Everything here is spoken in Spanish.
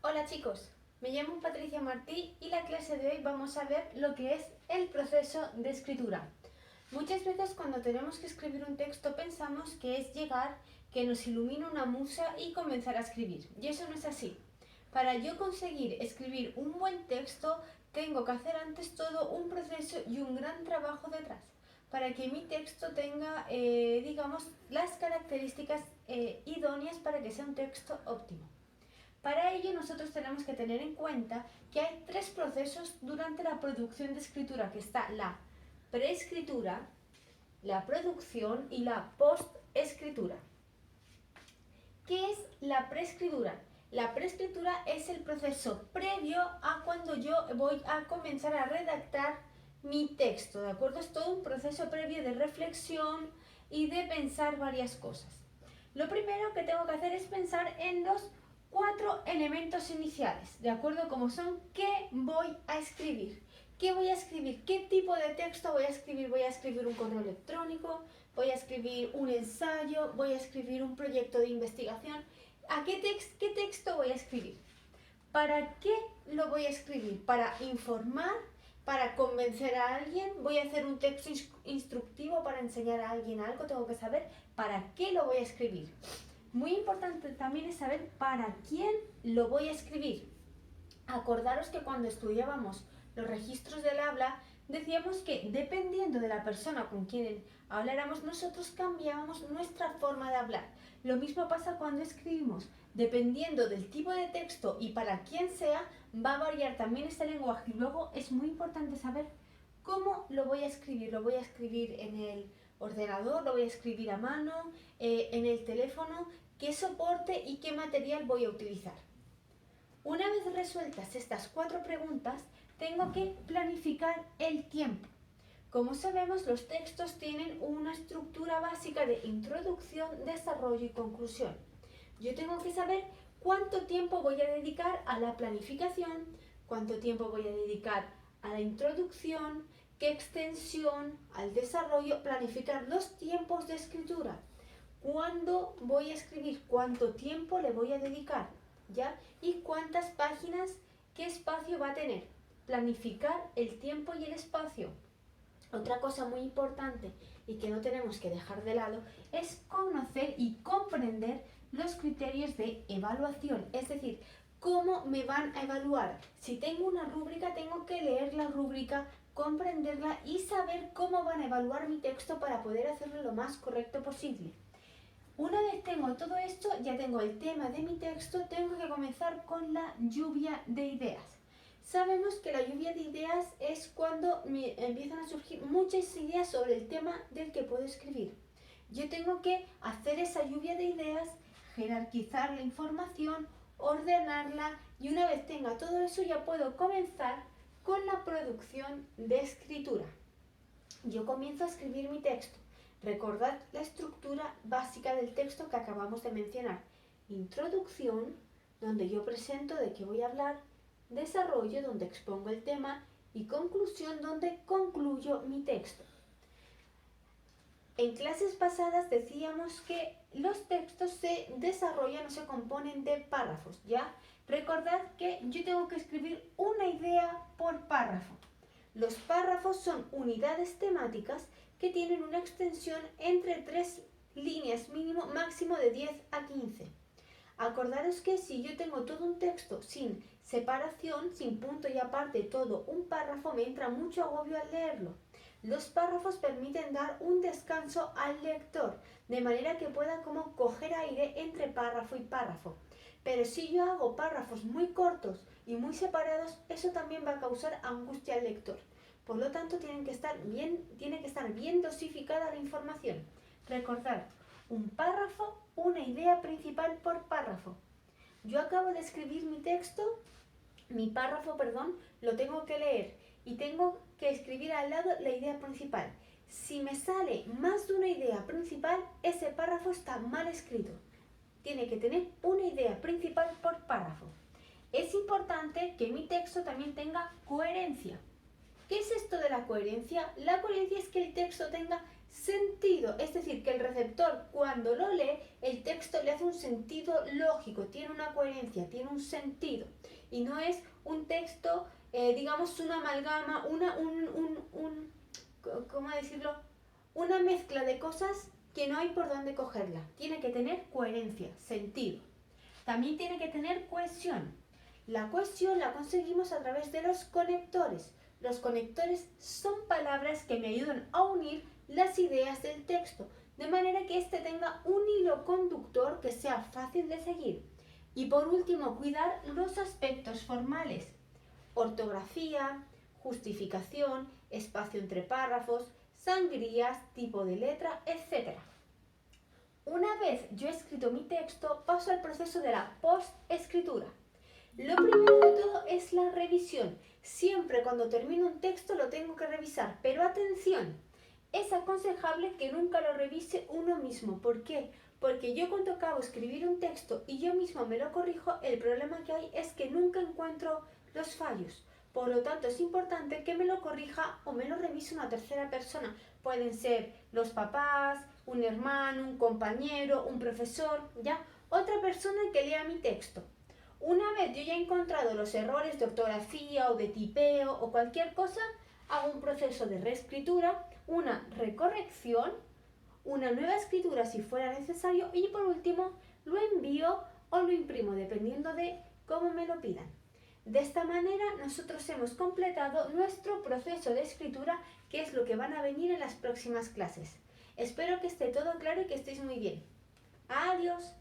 Hola chicos, me llamo Patricia Martí y la clase de hoy vamos a ver lo que es el proceso de escritura. Muchas veces cuando tenemos que escribir un texto pensamos que es llegar, que nos ilumina una musa y comenzar a escribir. Y eso no es así. Para yo conseguir escribir un buen texto tengo que hacer antes todo un proceso y un gran trabajo detrás para que mi texto tenga, digamos, las características idóneas para que sea un texto óptimo. Para ello nosotros tenemos que tener en cuenta que hay tres procesos durante la producción de escritura, que está la preescritura, la producción y la postescritura. ¿Qué es la preescritura? La preescritura es el proceso previo a cuando yo voy a comenzar a redactar mi texto, ¿de acuerdo? Es todo un proceso previo de reflexión y de pensar varias cosas. Lo primero que tengo que hacer es pensar en los 4 elementos iniciales, ¿de acuerdo? Como son, ¿qué voy a escribir? ¿Qué voy a escribir? ¿Qué tipo de texto voy a escribir? ¿Voy a escribir un correo electrónico? ¿Voy a escribir un ensayo? ¿Voy a escribir un proyecto de investigación? ¿Qué texto voy a escribir? ¿Para qué lo voy a escribir? ¿Para informar? ¿Para convencer a alguien? ¿Voy a hacer un texto instructivo para enseñar a alguien algo? Tengo que saber para qué lo voy a escribir. Muy importante también es saber para quién lo voy a escribir. Acordaros que cuando estudiábamos los registros del habla, decíamos que dependiendo de la persona con quien habláramos, nosotros cambiábamos nuestra forma de hablar. Lo mismo pasa cuando escribimos. Dependiendo del tipo de texto y para quién sea, va a variar también este lenguaje. Y luego es muy importante saber cómo lo voy a escribir. Lo voy a escribir en el ordenador, lo voy a escribir a mano, en el teléfono, qué soporte y qué material voy a utilizar. Una vez resueltas estas 4 preguntas, tengo que planificar el tiempo. Como sabemos, los textos tienen una estructura básica de introducción, desarrollo y conclusión. Yo tengo que saber cuánto tiempo voy a dedicar a la planificación, cuánto tiempo voy a dedicar a la introducción, qué extensión, al desarrollo, planificar los tiempos de escritura. ¿Cuándo voy a escribir? ¿Cuánto tiempo le voy a dedicar? ¿Ya? ¿Y cuántas páginas? ¿Qué espacio va a tener? Planificar el tiempo y el espacio. Otra cosa muy importante y que no tenemos que dejar de lado es conocer y comprender los criterios de evaluación, es decir, cómo me van a evaluar. Si tengo una rúbrica, tengo que leer la rúbrica, comprenderla y saber cómo van a evaluar mi texto para poder hacerlo lo más correcto posible. Una vez tengo todo esto, ya tengo el tema de mi texto, tengo que comenzar con la lluvia de ideas. Sabemos que la lluvia de ideas es cuando me empiezan a surgir muchas ideas sobre el tema del que puedo escribir. Yo tengo que hacer esa lluvia de ideas, jerarquizar la información, ordenarla y una vez tenga todo eso ya puedo comenzar con la producción de escritura. Yo comienzo a escribir mi texto. Recordad la estructura básica del texto que acabamos de mencionar. Introducción, donde yo presento de qué voy a hablar. Desarrollo, donde expongo el tema. Y conclusión, donde concluyo mi texto. En clases pasadas decíamos que los textos se desarrollan o se componen de párrafos, ¿ya? Recordad que yo tengo que escribir una idea por párrafo. Los párrafos son unidades temáticas que tienen una extensión entre 3 líneas mínimo, máximo de 10 a 15. Acordaros que si yo tengo todo un texto sin separación, sin punto y aparte todo un párrafo, me entra mucho agobio al leerlo. Los párrafos permiten dar un descanso al lector, de manera que pueda como coger aire entre párrafo y párrafo. Pero si yo hago párrafos muy cortos y muy separados, eso también va a causar angustia al lector. Por lo tanto, tiene que estar bien dosificada la información. Recordad, un párrafo, una idea principal por párrafo. Yo acabo de escribir mi párrafo, lo tengo que leer y tengo que escribir al lado la idea principal. Si me sale más de una idea principal, ese párrafo está mal escrito. Tiene que tener una idea principal por párrafo. Es importante que mi texto también tenga coherencia. ¿Qué es esto de la coherencia? La coherencia es que el texto tenga sentido, es decir, que el receptor cuando lo lee, el texto le hace un sentido lógico, tiene una coherencia, tiene un sentido y no es un texto, digamos, una amalgama, ¿cómo decirlo? Una mezcla de cosas que no hay por dónde cogerla. Tiene que tener coherencia, sentido. También tiene que tener cohesión. La cohesión la conseguimos a través de los conectores. Los conectores son palabras que me ayudan a unir las ideas del texto, de manera que éste tenga un hilo conductor que sea fácil de seguir. Y por último, cuidar los aspectos formales: ortografía, justificación, espacio entre párrafos, sangrías, tipo de letra, etc. Una vez yo he escrito mi texto, paso al proceso de la postescritura. Lo primero de todo es la revisión. Siempre cuando termino un texto lo tengo que revisar, pero atención, es aconsejable que nunca lo revise uno mismo. ¿Por qué? Porque yo cuando acabo de escribir un texto y yo mismo me lo corrijo, el problema que hay es que nunca encuentro los fallos. Por lo tanto, es importante que me lo corrija o me lo revise una tercera persona. Pueden ser los papás, un hermano, un compañero, un profesor, ¿ya? Otra persona que lea mi texto. Una vez yo ya he encontrado los errores de ortografía o de tipeo o cualquier cosa, hago un proceso de reescritura, una recorrección, una nueva escritura si fuera necesario y por último lo envío o lo imprimo dependiendo de cómo me lo pidan. De esta manera nosotros hemos completado nuestro proceso de escritura, que es lo que van a venir en las próximas clases. Espero que esté todo claro y que estéis muy bien. Adiós.